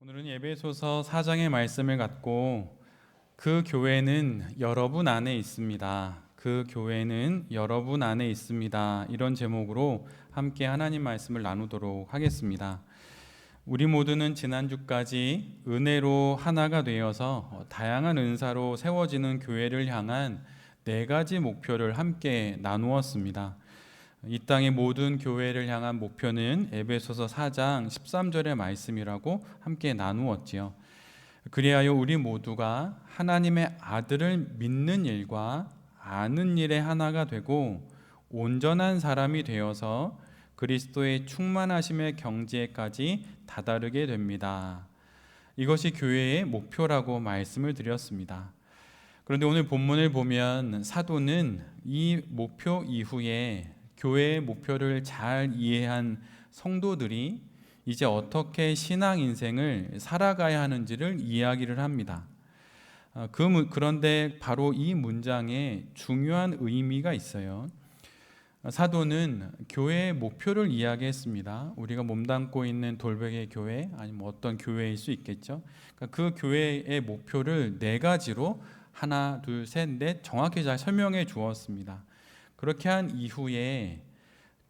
오늘은 에베소서 4장의 말씀을 갖고 그 교회는 여러분 안에 있습니다. 그 교회는 여러분 안에 있습니다. 이런 제목으로 함께 하나님 말씀을 나누도록 하겠습니다. 우리 모두는 지난주까지 은혜로 하나가 되어서 다양한 은사로 세워지는 교회를 향한 4가지 목표를 함께 나누었습니다. 이 땅의 모든 교회를 향한 목표는 에베소서 4장 13절의 말씀이라고 함께 나누었지요. 그리하여 우리 모두가 하나님의 아들을 믿는 일과 아는 일에 하나가 되고 온전한 사람이 되어서 그리스도의 충만하심의 경지에까지 다다르게 됩니다. 이것이 교회의 목표라고 말씀을 드렸습니다. 그런데 오늘 본문을 보면 사도는 이 목표 이후에 교회의 목표를 잘 이해한 성도들이 이제 어떻게 신앙 인생을 살아가야 하는지를 이야기를 합니다. 그런데 바로 이 문장에 중요한 의미가 있어요. 사도는 교회의 목표를 이야기했습니다. 우리가 몸담고 있는 돌베개 교회 아니면 어떤 교회일 수 있겠죠. 그 교회의 목표를 4가지로 하나, 둘, 셋, 넷 정확히 잘 설명해 주었습니다. 그렇게 한 이후에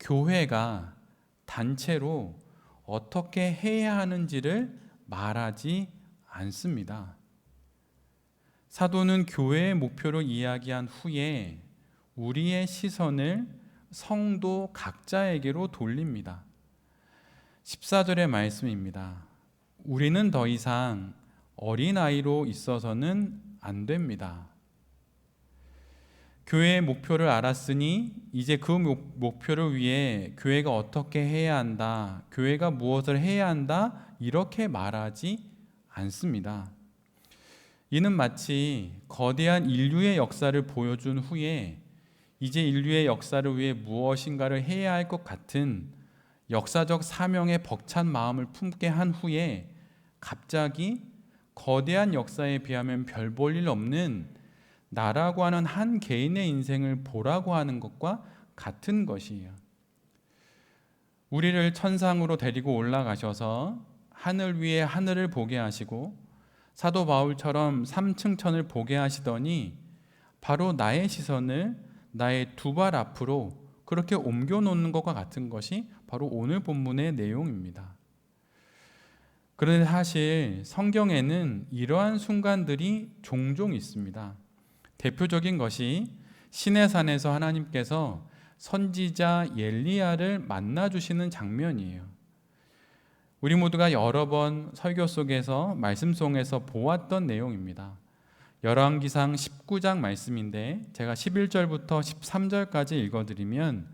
교회가 단체로 어떻게 해야 하는지를 말하지 않습니다. 사도는 교회의 목표를 이야기한 후에 우리의 시선을 성도 각자에게로 돌립니다. 14절의 말씀입니다. 우리는 더 이상 어린아이로 있어서는 안 됩니다. 교회의 목표를 알았으니 이제 그 목표를 위해 교회가 어떻게 해야 한다, 교회가 무엇을 해야 한다 이렇게 말하지 않습니다. 이는 마치 거대한 인류의 역사를 보여준 후에 이제 인류의 역사를 위해 무엇인가를 해야 할 것 같은 역사적 사명에 벅찬 마음을 품게 한 후에 갑자기 거대한 역사에 비하면 별 볼 일 없는 나라고 하는 한 개인의 인생을 보라고 하는 것과 같은 것이에요. 우리를 천상으로 데리고 올라가셔서 하늘 위에 하늘을 보게 하시고 사도 바울처럼 3층 천을 보게 하시더니 바로 나의 시선을 나의 2발 앞으로 그렇게 옮겨 놓는 것과 같은 것이 바로 오늘 본문의 내용입니다. 그런데 사실 성경에는 이러한 순간들이 종종 있습니다. 대표적인 것이 시내산에서 하나님께서 선지자 엘리야를 만나주시는 장면이에요. 우리 모두가 여러 번 설교 속에서 말씀 속에서 보았던 내용입니다. 열왕기상 19장 말씀인데 제가 11절부터 13절까지 읽어드리면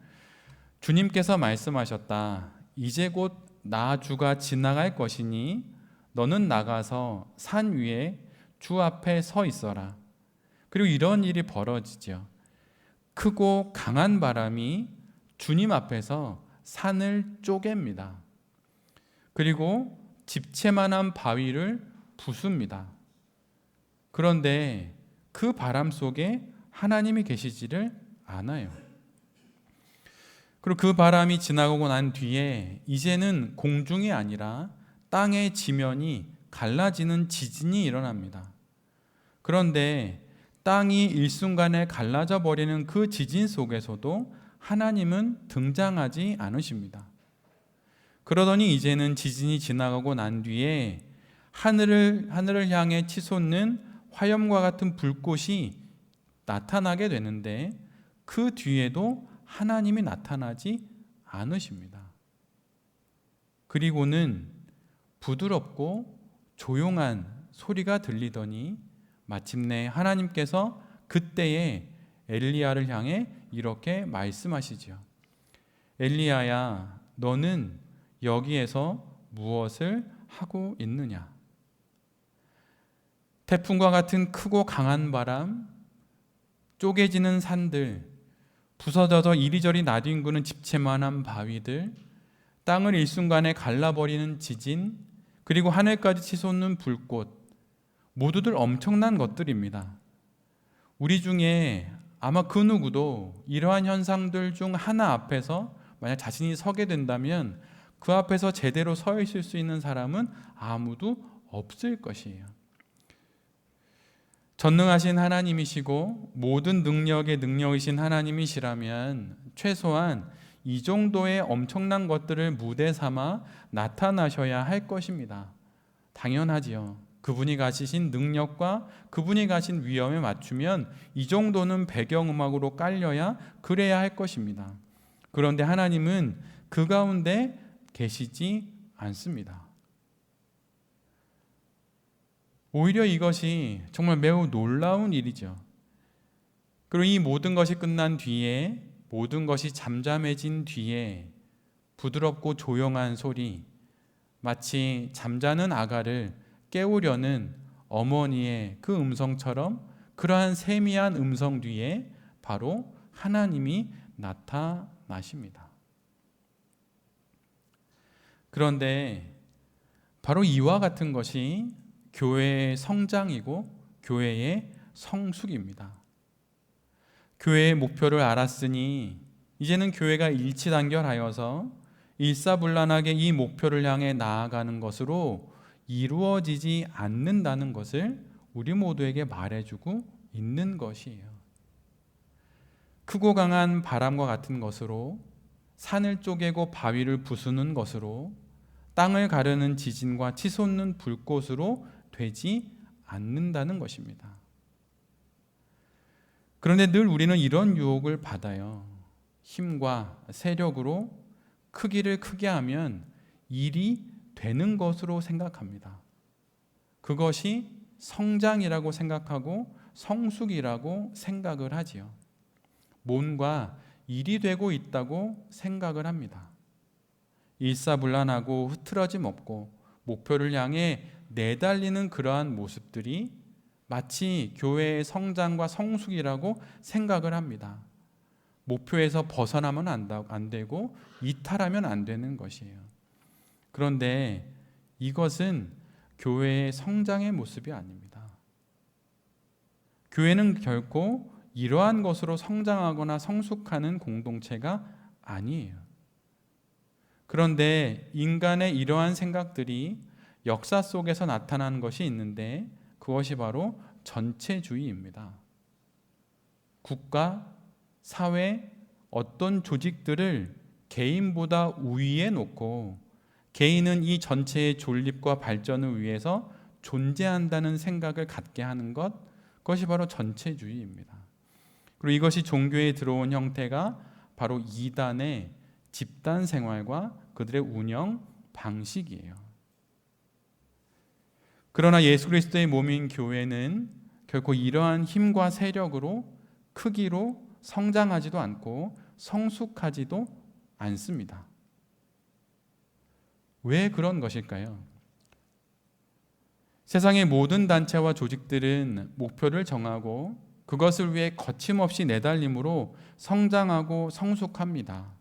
주님께서 말씀하셨다. 이제 곧 나 주가 지나갈 것이니 너는 나가서 산 위에 주 앞에 서 있어라. 그리고 이런 일이 벌어지죠. 크고 강한 바람이 주님 앞에서 산을 쪼갭니다. 그리고 집채만한 바위를 부숩니다. 그런데 그 바람 속에 하나님이 계시지를 않아요. 그리고 그 바람이 지나가고 난 뒤에 이제는 공중이 아니라 땅의 지면이 갈라지는 지진이 일어납니다. 그런데 땅이 일순간에 갈라져 버리는 그 지진 속에서도 하나님은 등장하지 않으십니다. 그러더니 이제는 지진이 지나가고 난 뒤에 하늘을 향해 치솟는 화염과 같은 불꽃이 나타나게 되는데 그 뒤에도 하나님이 나타나지 않으십니다. 그리고는 부드럽고 조용한 소리가 들리더니 마침내 하나님께서 그때에 엘리야를 향해 이렇게 말씀하시죠. 엘리야야, 너는 여기에서 무엇을 하고 있느냐? 태풍과 같은 크고 강한 바람, 쪼개지는 산들, 부서져서 이리저리 나뒹구는 집채만한 바위들, 땅을 일순간에 갈라버리는 지진, 그리고 하늘까지 치솟는 불꽃, 모두들 엄청난 것들입니다. 우리 중에 아마 그 누구도 이러한 현상들 중 하나 앞에서 만약 자신이 서게 된다면 그 앞에서 제대로 서 있을 수 있는 사람은 아무도 없을 것이에요. 전능하신 하나님이시고 모든 능력의 능력이신 하나님이시라면 최소한 이 정도의 엄청난 것들을 무대 삼아 나타나셔야 할 것입니다. 당연하지요. 그분이 가지신 능력과 그분이 가신 위엄에 맞추면 이 정도는 배경음악으로 깔려야 그래야 할 것입니다. 그런데 하나님은 그 가운데 계시지 않습니다. 오히려 이것이 정말 매우 놀라운 일이죠. 그리고 이 모든 것이 끝난 뒤에, 모든 것이 잠잠해진 뒤에 부드럽고 조용한 소리, 마치 잠자는 아가를 깨우려는 어머니의 그 음성처럼 그러한 세미한 음성 뒤에 바로 하나님이 나타나십니다. 그런데 바로 이와 같은 것이 교회의 성장이고 교회의 성숙입니다. 교회의 목표를 알았으니 이제는 교회가 일치단결하여서 일사불란하게 이 목표를 향해 나아가는 것으로 이루어지지 않는다는 것을 우리 모두에게 말해주고 있는 것이에요. 크고 강한 바람과 같은 것으로, 산을 쪼개고 바위를 부수는 것으로, 땅을 가르는 지진과 치솟는 불꽃으로 되지 않는다는 것입니다. 그런데 늘 우리는 이런 유혹을 받아요. 힘과 세력으로 크기를 크게 하면 일이 되는 것으로 생각합니다. 그것이 성장이라고 생각하고 성숙이라고 생각을 하지요. 뭔가 일이 되고 있다고 생각을 합니다. 일사불란하고 흐트러짐 없고 목표를 향해 내달리는 그러한 모습들이 마치 교회의 성장과 성숙이라고 생각을 합니다. 목표에서 벗어나면 안 되고 이탈하면 안 되는 것이에요. 그런데 이것은 교회의 성장의 모습이 아닙니다. 교회는 결코 이러한 것으로 성장하거나 성숙하는 공동체가 아니에요. 그런데 인간의 이러한 생각들이 역사 속에서 나타나는 것이 있는데 그것이 바로 전체주의입니다. 국가, 사회, 어떤 조직들을 개인보다 우위에 놓고 개인은 이 전체의 존립과 발전을 위해서 존재한다는 생각을 갖게 하는 것, 그것이 바로 전체주의입니다. 그리고 이것이 종교에 들어온 형태가 바로 이단의 집단 생활과 그들의 운영 방식이에요. 그러나 예수 그리스도의 몸인 교회는 결코 이러한 힘과 세력으로 크기로 성장하지도 않고 성숙하지도 않습니다. 왜 그런 것일까요? 세상의 모든 단체와 조직들은 목표를 정하고 그것을 위해 거침없이 내달림으로 성장하고 성숙합니다.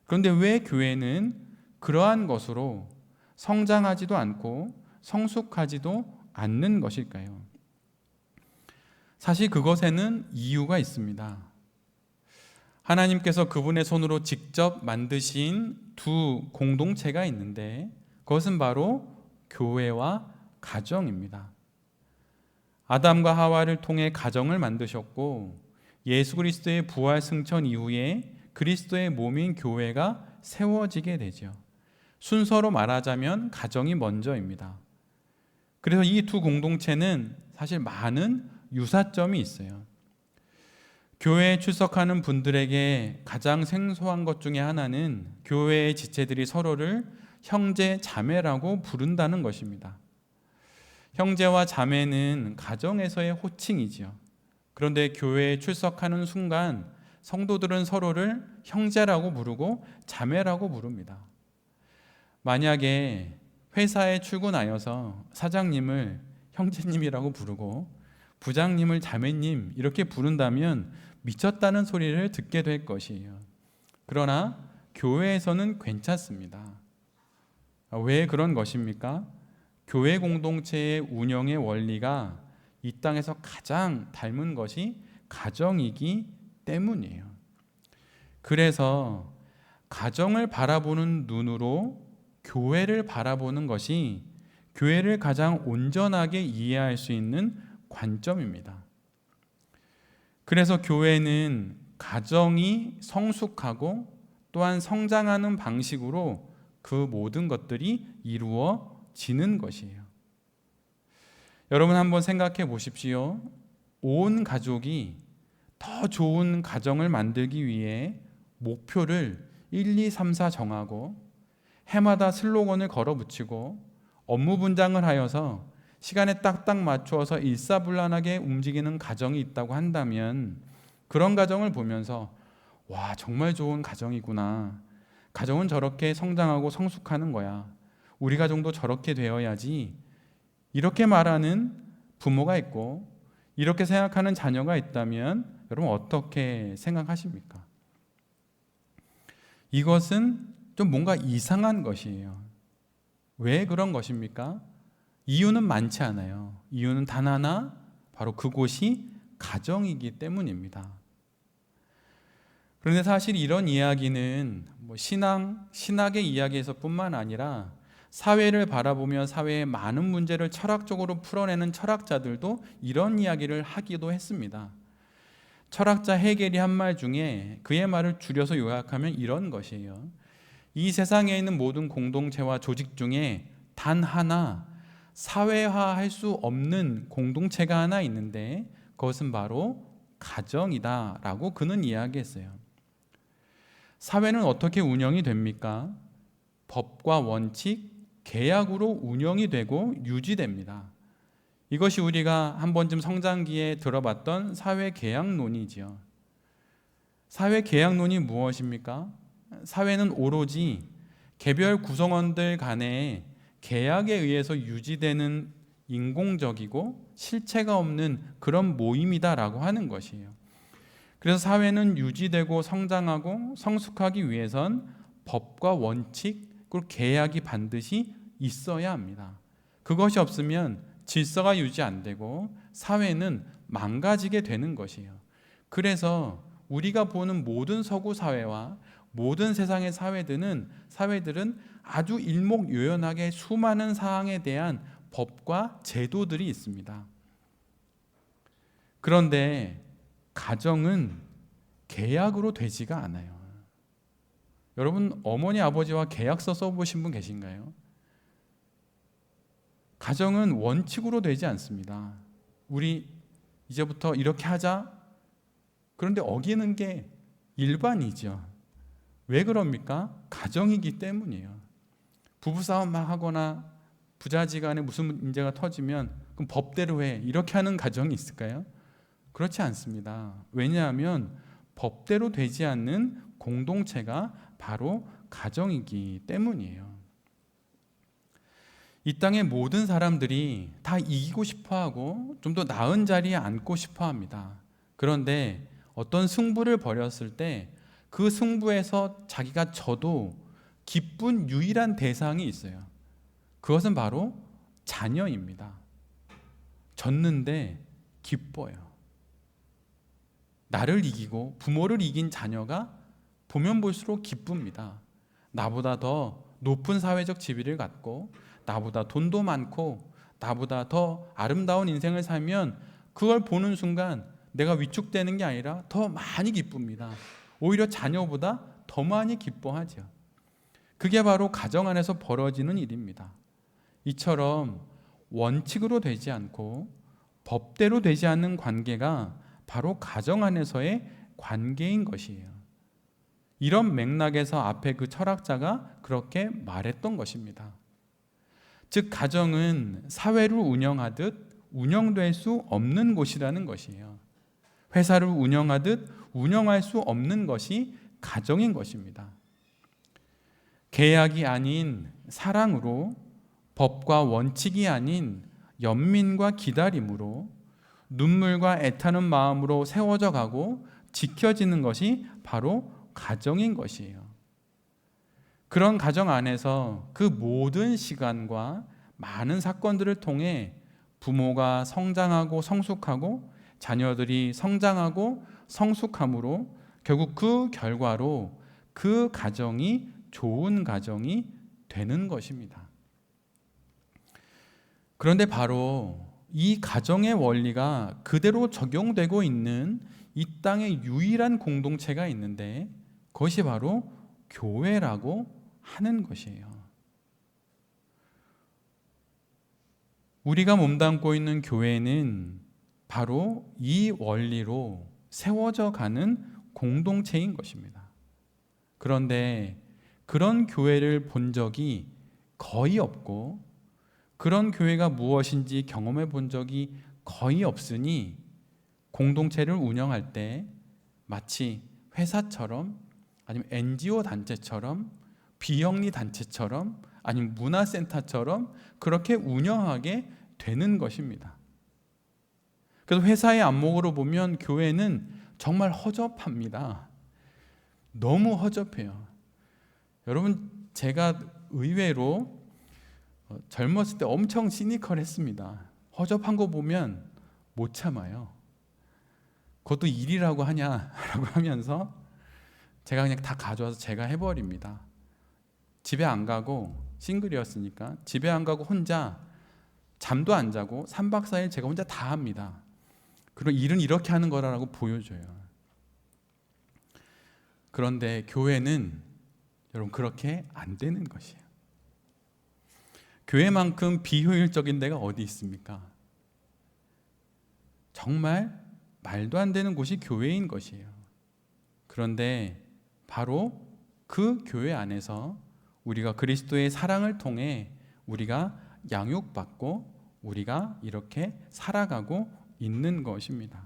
그런데 왜 교회는 그러한 것으로 성장하지도 않고 성숙하지도 않는 것일까요? 사실 그것에는 이유가 있습니다. 하나님께서 그분의 손으로 직접 만드신 두 공동체가 있는데 그것은 바로 교회와 가정입니다. 아담과 하와를 통해 가정을 만드셨고 예수 그리스도의 부활 승천 이후에 그리스도의 몸인 교회가 세워지게 되죠. 순서로 말하자면 가정이 먼저입니다. 그래서 이 두 공동체는 사실 많은 유사점이 있어요. 교회에 출석하는 분들에게 가장 생소한 것 중에 하나는 교회의 지체들이 서로를 형제, 자매라고 부른다는 것입니다. 형제와 자매는 가정에서의 호칭이지요. 그런데 교회에 출석하는 순간 성도들은 서로를 형제라고 부르고 자매라고 부릅니다. 만약에 회사에 출근하여서 사장님을 형제님이라고 부르고 부장님을 자매님 이렇게 부른다면 미쳤다는 소리를 듣게 될 것이에요. 그러나 교회에서는 괜찮습니다. 왜 그런 것입니까? 교회 공동체의 운영의 원리가 이 땅에서 가장 닮은 것이 가정이기 때문이에요. 그래서 가정을 바라보는 눈으로 교회를 바라보는 것이 교회를 가장 온전하게 이해할 수 있는 관점입니다. 그래서 교회는 가정이 성숙하고 또한 성장하는 방식으로 그 모든 것들이 이루어지는 것이에요. 여러분 한번 생각해 보십시오. 온 가족이 더 좋은 가정을 만들기 위해 목표를 1, 2, 3, 4 정하고 해마다 슬로건을 걸어붙이고 업무 분장을 하여서 시간에 딱딱 맞추어서 일사불란하게 움직이는 가정이 있다고 한다면 그런 가정을 보면서 와, 정말 좋은 가정이구나. 가정은 저렇게 성장하고 성숙하는 거야. 우리 가정도 저렇게 되어야지. 이렇게 말하는 부모가 있고 이렇게 생각하는 자녀가 있다면 여러분 어떻게 생각하십니까? 이것은 좀 뭔가 이상한 것이에요. 왜 그런 것입니까? 이유는 많지 않아요. 이유는 단 하나, 바로 그곳이 가정이기 때문입니다. 그런데 사실 이런 이야기는 신학의 이야기에서 뿐만 아니라 사회를 바라보며 사회의 많은 문제를 철학적으로 풀어내는 철학자들도 이런 이야기를 하기도 했습니다. 철학자 헤겔이 한 말 중에 그의 말을 줄여서 요약하면 이런 것이에요. 이 세상에 있는 모든 공동체와 조직 중에 단 하나 사회화할 수 없는 공동체가 하나 있는데 그것은 바로 가정이다 라고 그는 이야기했어요. 사회는 어떻게 운영이 됩니까? 법과 원칙, 계약으로 운영이 되고 유지됩니다. 이것이 우리가 한 번쯤 성장기에 들어봤던 사회계약론이지요. 사회계약론이 무엇입니까? 사회는 오로지 개별 구성원들 간의 계약에 의해서 유지되는 인공적이고 실체가 없는 그런 모임이다라고 하는 것이에요. 그래서 사회는 유지되고 성장하고 성숙하기 위해선 법과 원칙 그리고 계약이 반드시 있어야 합니다. 그것이 없으면 질서가 유지 안 되고 사회는 망가지게 되는 것이에요. 그래서 우리가 보는 모든 서구 사회와 모든 세상의 사회들은 아주 일목요연하게 수많은 사항에 대한 법과 제도들이 있습니다. 그런데 가정은 계약으로 되지가 않아요. 여러분 어머니 아버지와 계약서 써보신 분 계신가요? 가정은 원칙으로 되지 않습니다. 우리 이제부터 이렇게 하자. 그런데 어기는 게 일반이죠. 왜 그럽니까? 가정이기 때문이에요. 부부싸움 막 하거나 부자지간에 무슨 문제가 터지면 그럼 법대로 해. 이렇게 하는 가정이 있을까요? 그렇지 않습니다. 왜냐하면 법대로 되지 않는 공동체가 바로 가정이기 때문이에요. 이 땅의 모든 사람들이 다 이기고 싶어하고 좀 더 나은 자리에 앉고 싶어합니다. 그런데 어떤 승부를 벌였을 때 그 승부에서 자기가 져도 기쁜 유일한 대상이 있어요. 그것은 바로 자녀입니다. 졌는데 기뻐요. 나를 이기고 부모를 이긴 자녀가 보면 볼수록 기쁩니다. 나보다 더 높은 사회적 지위를 갖고 나보다 돈도 많고 나보다 더 아름다운 인생을 살면 그걸 보는 순간 내가 위축되는 게 아니라 더 많이 기쁩니다. 오히려 자녀보다 더 많이 기뻐하죠. 그게 바로 가정 안에서 벌어지는 일입니다. 이처럼 원칙으로 되지 않고 법대로 되지 않는 관계가 바로 가정 안에서의 관계인 것이에요. 이런 맥락에서 앞에 그 철학자가 그렇게 말했던 것입니다. 즉 가정은 사회를 운영하듯 운영될 수 없는 곳이라는 것이에요. 회사를 운영하듯 운영할 수 없는 것이 가정인 것입니다. 계약이 아닌 사랑으로, 법과 원칙이 아닌 연민과 기다림으로, 눈물과 애타는 마음으로 세워져 가고 지켜지는 것이 바로 가정인 것이에요. 그런 가정 안에서 그 모든 시간과 많은 사건들을 통해 부모가 성장하고 성숙하고 자녀들이 성장하고 성숙함으로 결국 그 결과로 그 가정이 좋은 가정이 되는 것입니다. 그런데 바로 이 가정의 원리가 그대로 적용되고 있는 이 땅에 유일한 공동체가 있는데 그것이 바로 교회라고 하는 것이에요. 우리가 몸담고 있는 교회는 바로 이 원리로 세워져 가는 공동체인 것입니다. 그런데 그런 교회를 본 적이 거의 없고 그런 교회가 무엇인지 경험해 본 적이 거의 없으니 공동체를 운영할 때 마치 회사처럼 아니면 NGO 단체처럼 비영리 단체처럼 아니면 문화센터처럼 그렇게 운영하게 되는 것입니다. 그래서 회사의 안목으로 보면 교회는 정말 허접합니다. 너무 허접해요. 여러분, 제가 의외로 젊었을 때 엄청 시니컬했습니다. 허접한 거 보면 못 참아요. 그것도 일이라고 하냐라고 하면서 제가 그냥 다 가져와서 제가 해버립니다. 집에 안 가고 싱글이었으니까 집에 안 가고 혼자 잠도 안 자고 3박 4일 제가 혼자 다 합니다. 그리고 일은 이렇게 하는 거라고 보여줘요. 그런데 교회는 여러분 그렇게 안 되는 것이에요. 교회만큼 비효율적인 데가 어디 있습니까? 정말 말도 안 되는 곳이 교회인 것이에요. 그런데 바로 그 교회 안에서 우리가 그리스도의 사랑을 통해 우리가 양육받고 우리가 이렇게 살아가고 있는 것입니다.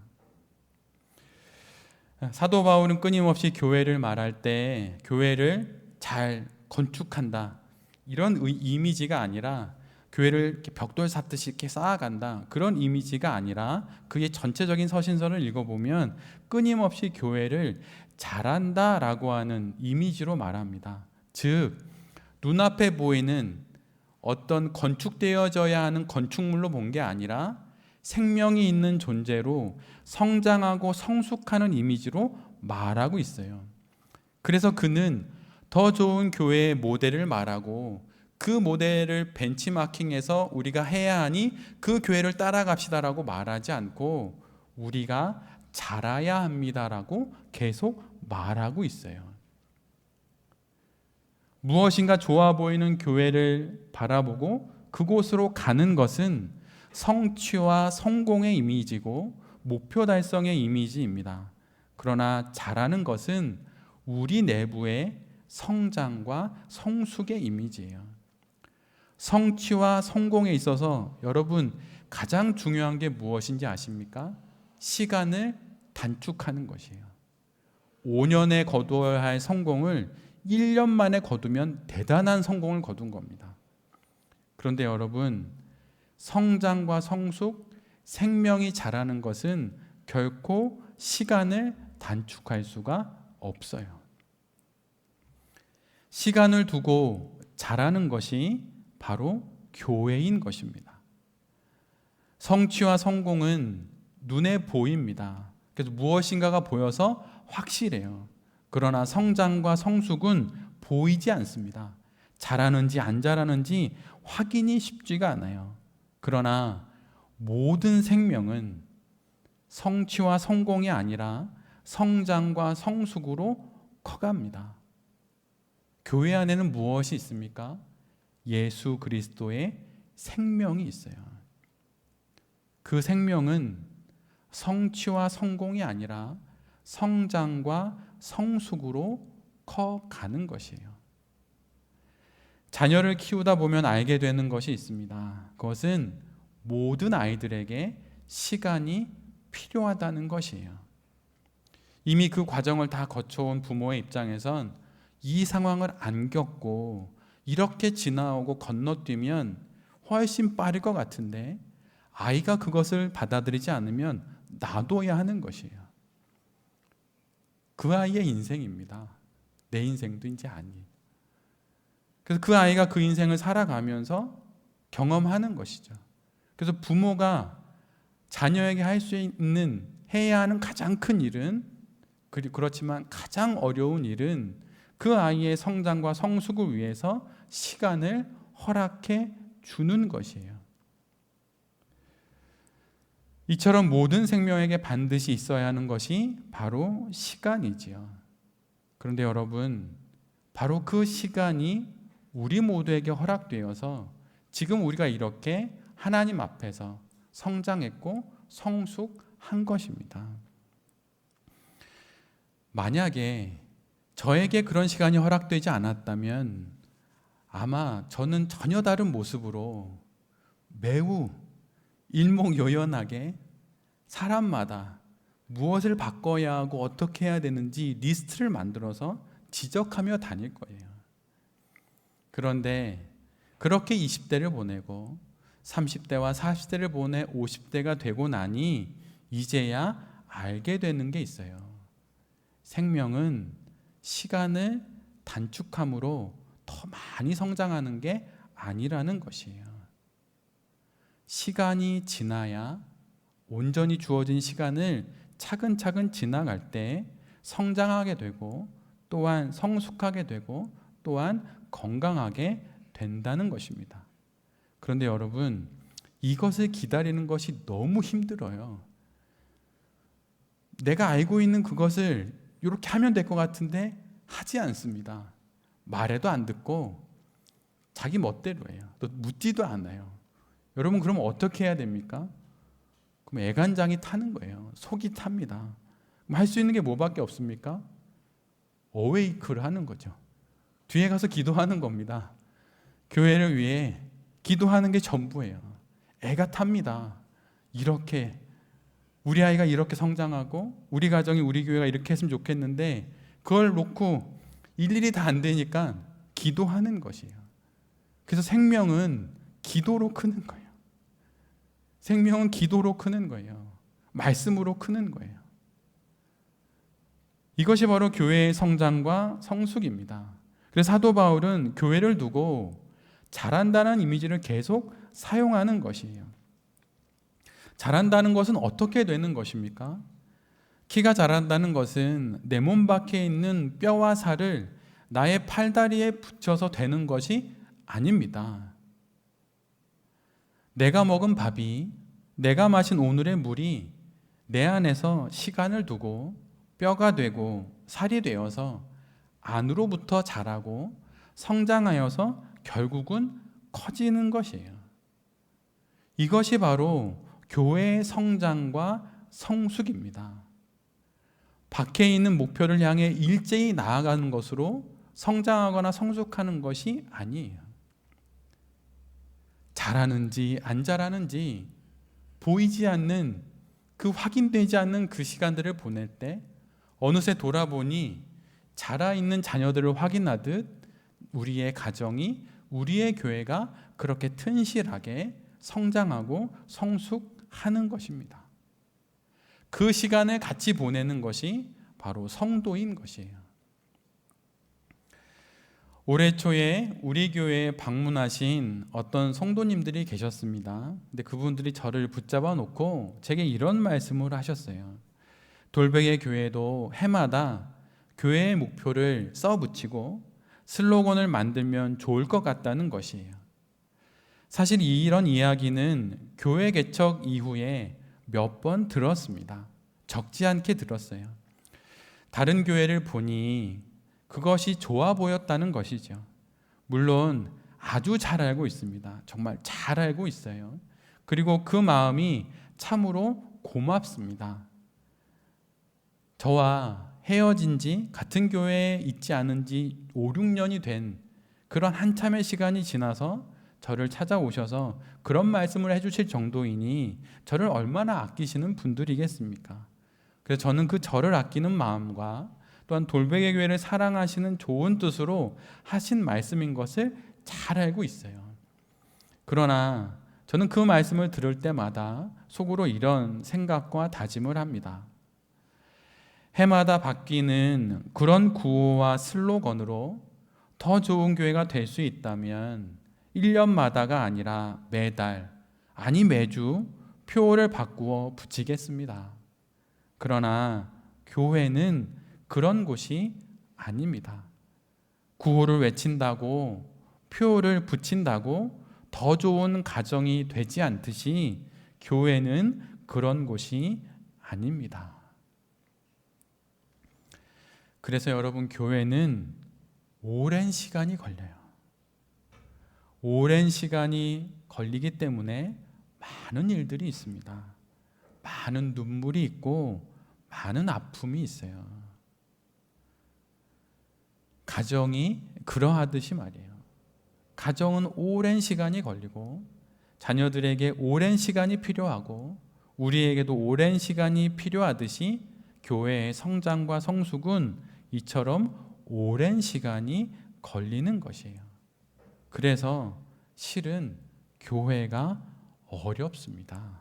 사도 바울은 끊임없이 교회를 말할 때 교회를 잘 건축한다 이런 이미지가 아니라 교회를 이렇게 벽돌 쌓듯이 이렇게 쌓아간다 그런 이미지가 아니라 그의 전체적인 서신서를 읽어보면 끊임없이 교회를 잘한다라고 하는 이미지로 말합니다. 즉 눈앞에 보이는 어떤 건축되어져야 하는 건축물로 본 게 아니라 생명이 있는 존재로 성장하고 성숙하는 이미지로 말하고 있어요. 그래서 그는 더 좋은 교회의 모델을 말하고 그 모델을 벤치마킹해서 우리가 해야 하니 그 교회를 따라갑시다라고 말하지 않고 우리가 자라야 합니다라고 계속 말하고 있어요. 무엇인가 좋아 보이는 교회를 바라보고 그곳으로 가는 것은 성취와 성공의 이미지고 목표 달성의 이미지입니다. 그러나 잘하는 것은 우리 내부의 성장과 성숙의 이미지예요. 성취와 성공에 있어서 여러분 가장 중요한 게 무엇인지 아십니까? 시간을 단축하는 것이에요. 5년에 거두어야 할 성공을 1년 만에 거두면 대단한 성공을 거둔 겁니다. 그런데 여러분, 성장과 성숙, 생명이 자라는 것은 결코 시간을 단축할 수가 없어요. 시간을 두고 자라는 것이 바로 교회인 것입니다. 성취와 성공은 눈에 보입니다. 그래서 무엇인가가 보여서 확실해요. 그러나 성장과 성숙은 보이지 않습니다. 잘하는지 안 잘하는지 확인이 쉽지가 않아요. 그러나 모든 생명은 성취와 성공이 아니라 성장과 성숙으로 커갑니다. 교회 안에는 무엇이 있습니까? 예수 그리스도의 생명이 있어요. 그 생명은 성취와 성공이 아니라 성장과 성숙으로 커가는 것이에요. 자녀를 키우다 보면 알게 되는 것이 있습니다. 그것은 모든 아이들에게 시간이 필요하다는 것이에요. 이미 그 과정을 다 거쳐온 부모의 입장에선 이 상황을 안 겪고 이렇게 지나오고 건너뛰면 훨씬 빠를 것 같은데 아이가 그것을 받아들이지 않으면 놔둬야 하는 것이에요. 그 아이의 인생입니다. 내 인생도 이제 아니에요. 그래서 그 아이가 그 인생을 살아가면서 경험하는 것이죠. 그래서 부모가 자녀에게 할 수 있는 해야 하는 가장 큰 일은 그렇지만 가장 어려운 일은 그 아이의 성장과 성숙을 위해서 시간을 허락해 주는 것이에요. 이처럼 모든 생명에게 반드시 있어야 하는 것이 바로 시간이지요. 그런데 여러분, 바로 그 시간이 우리 모두에게 허락되어서 지금 우리가 이렇게 하나님 앞에서 성장했고 성숙한 것입니다. 만약에 저에게 그런 시간이 허락되지 않았다면 아마 저는 전혀 다른 모습으로 매우 일목요연하게 사람마다 무엇을 바꿔야 하고 어떻게 해야 되는지 리스트를 만들어서 지적하며 다닐 거예요. 그런데 그렇게 20대를 보내고 30대와 40대를 보내 50대가 되고 나니 이제야 알게 되는 게 있어요. 생명은 시간을 단축함으로 더 많이 성장하는 게 아니라는 것이에요. 시간이 지나야 온전히 주어진 시간을 차근차근 지나갈 때 성장하게 되고 또한 성숙하게 되고 또한 건강하게 된다는 것입니다. 그런데 여러분, 이것을 기다리는 것이 너무 힘들어요. 내가 알고 있는 그것을 이렇게 하면 될 것 같은데 하지 않습니다. 말해도 안 듣고 자기 멋대로 해요. 또 묻지도 않아요. 여러분, 그러면 어떻게 해야 됩니까? 그럼 애간장이 타는 거예요. 속이 탑니다. 할 수 있는 게 뭐밖에 없습니까? 어웨이크를 하는 거죠. 뒤에 가서 기도하는 겁니다. 교회를 위해 기도하는 게 전부예요. 애가 탑니다. 이렇게 우리 아이가 이렇게 성장하고 우리 가정이 우리 교회가 이렇게 했으면 좋겠는데 그걸 놓고 일일이 다 안 되니까 기도하는 것이에요. 그래서 생명은 기도로 크는 거예요. 생명은 기도로 크는 거예요. 말씀으로 크는 거예요. 이것이 바로 교회의 성장과 성숙입니다. 그래서 사도 바울은 교회를 두고 잘한다는 이미지를 계속 사용하는 것이에요. 잘한다는 것은 어떻게 되는 것입니까? 키가 자란다는 것은 내 몸 밖에 있는 뼈와 살을 나의 팔다리에 붙여서 되는 것이 아닙니다. 내가 먹은 밥이, 내가 마신 오늘의 물이 내 안에서 시간을 두고 뼈가 되고 살이 되어서 안으로부터 자라고 성장하여서 결국은 커지는 것이에요. 이것이 바로 교회의 성장과 성숙입니다. 밖에 있는 목표를 향해 일제히 나아가는 것으로 성장하거나 성숙하는 것이 아니에요. 잘하는지 안 잘하는지 보이지 않는 그 확인되지 않는 그 시간들을 보낼 때 어느새 돌아보니 자라있는 자녀들을 확인하듯 우리의 가정이, 우리의 교회가 그렇게 튼실하게 성장하고 성숙하는 것입니다. 그 시간을 같이 보내는 것이 바로 성도인 것이에요. 올해 초에 우리 교회에 방문하신 어떤 성도님들이 계셨습니다. 근데 그분들이 저를 붙잡아 놓고 제게 이런 말씀을 하셨어요. 돌베개 교회도 해마다 교회의 목표를 써붙이고 슬로건을 만들면 좋을 것 같다는 것이에요. 사실 이런 이야기는 교회 개척 이후에 몇 번 들었습니다. 적지 않게 들었어요. 다른 교회를 보니 그것이 좋아 보였다는 것이죠. 물론 아주 잘 알고 있습니다. 정말 잘 알고 있어요. 그리고 그 마음이 참으로 고맙습니다. 저와 헤어진 지 같은 교회에 있지 않은 지 5, 6년이 된 그런 한참의 시간이 지나서 저를 찾아오셔서 그런 말씀을 해주실 정도이니 저를 얼마나 아끼시는 분들이겠습니까? 그래서 저는 그 저를 아끼는 마음과 또한 돌베개 교회를 사랑하시는 좋은 뜻으로 하신 말씀인 것을 잘 알고 있어요. 그러나 저는 그 말씀을 들을 때마다 속으로 이런 생각과 다짐을 합니다. 해마다 바뀌는 그런 구호와 슬로건으로 더 좋은 교회가 될 수 있다면 1년마다가 아니라 매달, 아니 매주 표를 바꾸어 붙이겠습니다. 그러나 교회는 그런 곳이 아닙니다. 구호를 외친다고 표를 붙인다고 더 좋은 가정이 되지 않듯이 교회는 그런 곳이 아닙니다. 그래서 여러분, 교회는 오랜 시간이 걸려요. 오랜 시간이 걸리기 때문에 많은 일들이 있습니다. 많은 눈물이 있고 많은 아픔이 있어요. 가정이 그러하듯이 말이에요. 가정은 오랜 시간이 걸리고 자녀들에게 오랜 시간이 필요하고 우리에게도 오랜 시간이 필요하듯이 교회의 성장과 성숙은 이처럼 오랜 시간이 걸리는 것이에요. 그래서 실은 교회가 어렵습니다.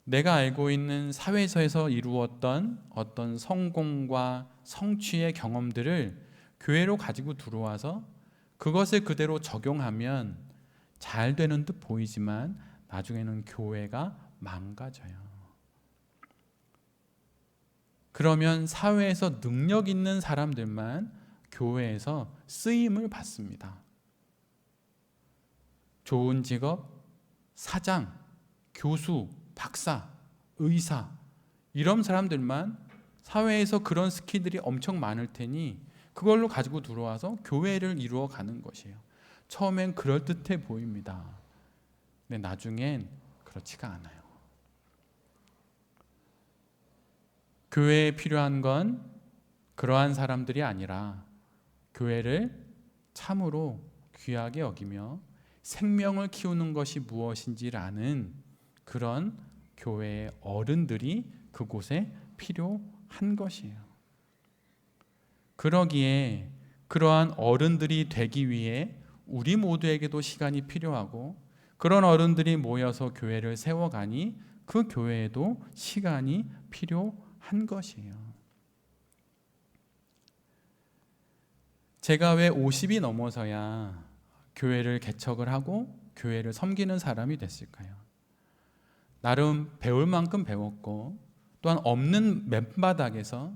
내가 알고 있는 사회에서 이루었던 어떤 성공과 성취의 경험들을 교회로 가지고 들어와서 그것을 그대로 적용하면 잘 되는 듯 보이지만 나중에는 교회가 망가져요. 그러면 사회에서 능력 있는 사람들만 교회에서 쓰임을 받습니다. 좋은 직업, 사장, 교수, 박사, 의사, 이런 사람들만 사회에서 그런 스킬들이 엄청 많을 테니 그걸로 가지고 들어와서 교회를 이루어 가는 것이에요. 처음엔 그럴듯해 보입니다. 근데 나중엔 그렇지가 않아요. 교회에 필요한 건 그러한 사람들이 아니라 교회를 참으로 귀하게 여기며 생명을 키우는 것이 무엇인지를 아는 그런 교회의 어른들이 그곳에 필요한 것이에요. 그러기에 그러한 어른들이 되기 위해 우리 모두에게도 시간이 필요하고 그런 어른들이 모여서 교회를 세워가니 그 교회에도 시간이 필요한 것이에요. 제가 왜 50이 넘어서야 교회를 개척을 하고 교회를 섬기는 사람이 됐을까요? 나름 배울 만큼 배웠고 또한 없는 맨바닥에서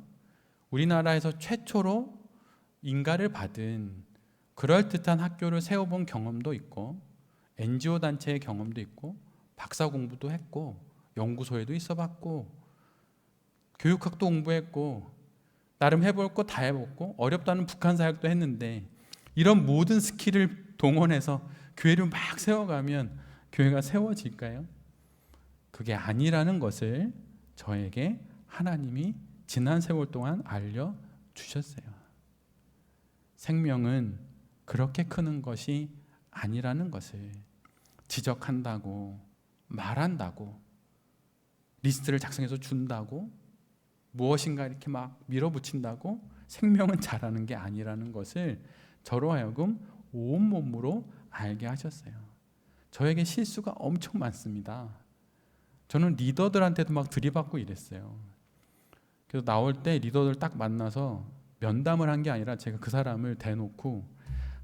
우리나라에서 최초로 인가를 받은 그럴듯한 학교를 세워본 경험도 있고 NGO 단체의 경험도 있고 박사 공부도 했고 연구소에도 있어봤고 교육학도 공부했고 나름 해볼 거 다 해봤고 어렵다는 북한 사역도 했는데 이런 모든 스킬을 동원해서 교회를 막 세워가면 교회가 세워질까요? 그게 아니라는 것을 저에게 하나님이 지난 세월 동안 알려주셨어요. 생명은 그렇게 크는 것이 아니라는 것을 지적한다고 말한다고 리스트를 작성해서 준다고 무엇인가 이렇게 막 밀어붙인다고 생명은 자라는 게 아니라는 것을 저로 하여금 온몸으로 알게 하셨어요. 저에게 실수가 엄청 많습니다. 저는 리더들한테도 막 들이받고 이랬어요. 그래서 나올 때 리더들 딱 만나서 면담을 한 게 아니라 제가 그 사람을 대놓고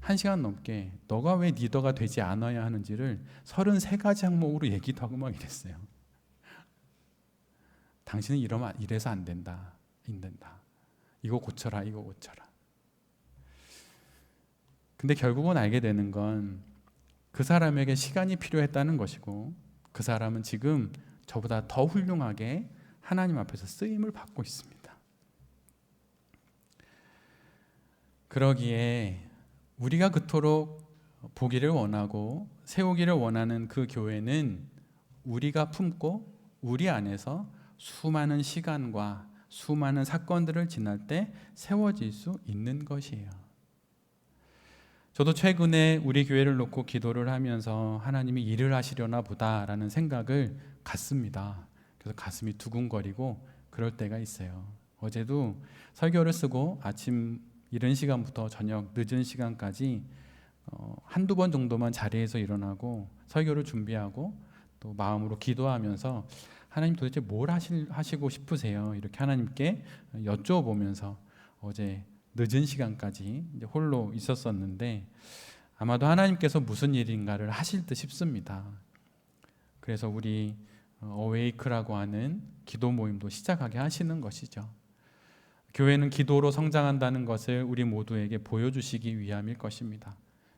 1시간 넘게 너가 왜 리더가 되지 않아야 하는지를 33가지 항목으로 얘기도 하고 막 이랬어요. 당신은 이래서 안 된다. 이거 고쳐라. 이거 고쳐라. 근데 결국은 알게 되는 건 그 사람에게 시간이 필요했다는 것이고 그 사람은 지금 저보다 더 훌륭하게 하나님 앞에서 쓰임을 받고 있습니다. 그러기에 우리가 그토록 보기를 원하고 세우기를 원하는 그 교회는 우리가 품고 우리 안에서 수많은 시간과 수많은 사건들을 지날 때 세워질 수 있는 것이에요. 저도 최근에 우리 교회를 놓고 기도를 하면서 하나님이 일을 하시려나 보다라는 생각을 갖습니다. 그래서 가슴이 두근거리고 그럴 때가 있어요. 어제도 설교를 쓰고 아침 이른 시간부터 저녁 늦은 시간까지 한두 번 정도만 자리에서 일어나고 설교를 준비하고 또 마음으로 기도하면서 하나님 도대체 뭘 하시고 싶으세요? 이렇게 하나님께 여쭤보면서 어제 늦은 시간까지 이제 홀로 있었었는데 아마도 하나님께서 무슨 일인가를 하실 듯 싶습니다. 그래서 우리 어웨이크라고 하는 기도 모임도 시작하게 하시는 것이죠. 교회는 기도로 성장한다는 것을 우리 모두에게 보여주시기 위함일 것입니다.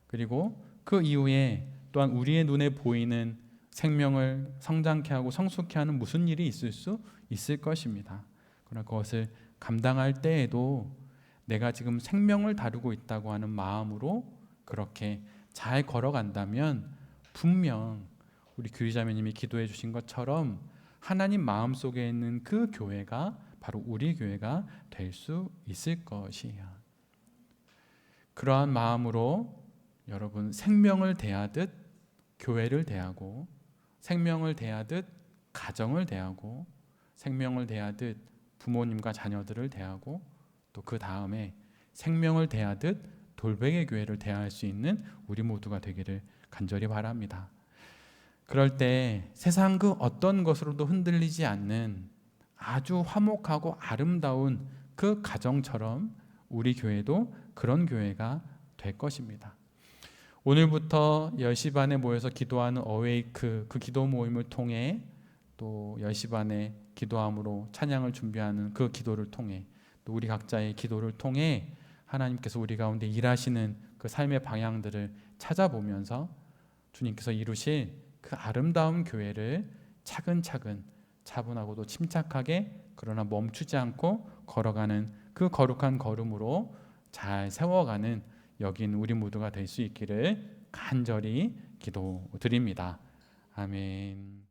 그리고 그 이후에 또한 우리의 눈에 보이는 생명을 성장케 하고 성숙케 하는 무슨 일이 있을 수 있을 것입니다. 그러나 그것을 감당할 때에도 내가 지금 생명을 다루고 있다고 하는 마음으로 그렇게 잘 걸어간다면 분명 우리 규리자매님이 기도해 주신 것처럼 하나님 마음속에 있는 그 교회가 바로 우리 교회가 될 수 있을 것이야. 그러한 마음으로 여러분 생명을 대하듯 교회를 대하고, 생명을 대하듯 가정을 대하고, 생명을 대하듯 부모님과 자녀들을 대하고, 또 그 다음에 생명을 대하듯 돌베개 교회를 대할 수 있는 우리 모두가 되기를 간절히 바랍니다. 그럴 때 세상 그 어떤 것으로도 흔들리지 않는 아주 화목하고 아름다운 그 가정처럼 우리 교회도 그런 교회가 될 것입니다. 오늘부터 10시 반에 모여서 기도하는 어웨이크 그 기도 모임을 통해 또 10시 반에 기도함으로 찬양을 준비하는 그 기도를 통해 또 우리 각자의 기도를 통해 하나님께서 우리 가운데 일하시는 그 삶의 방향들을 찾아보면서 주님께서 이루실 그 아름다운 교회를 차근차근 차분하고도 침착하게 그러나 멈추지 않고 걸어가는 그 거룩한 걸음으로 잘 세워가는 여긴 우리 모두가 될 수 있기를 간절히 기도드립니다. 아멘.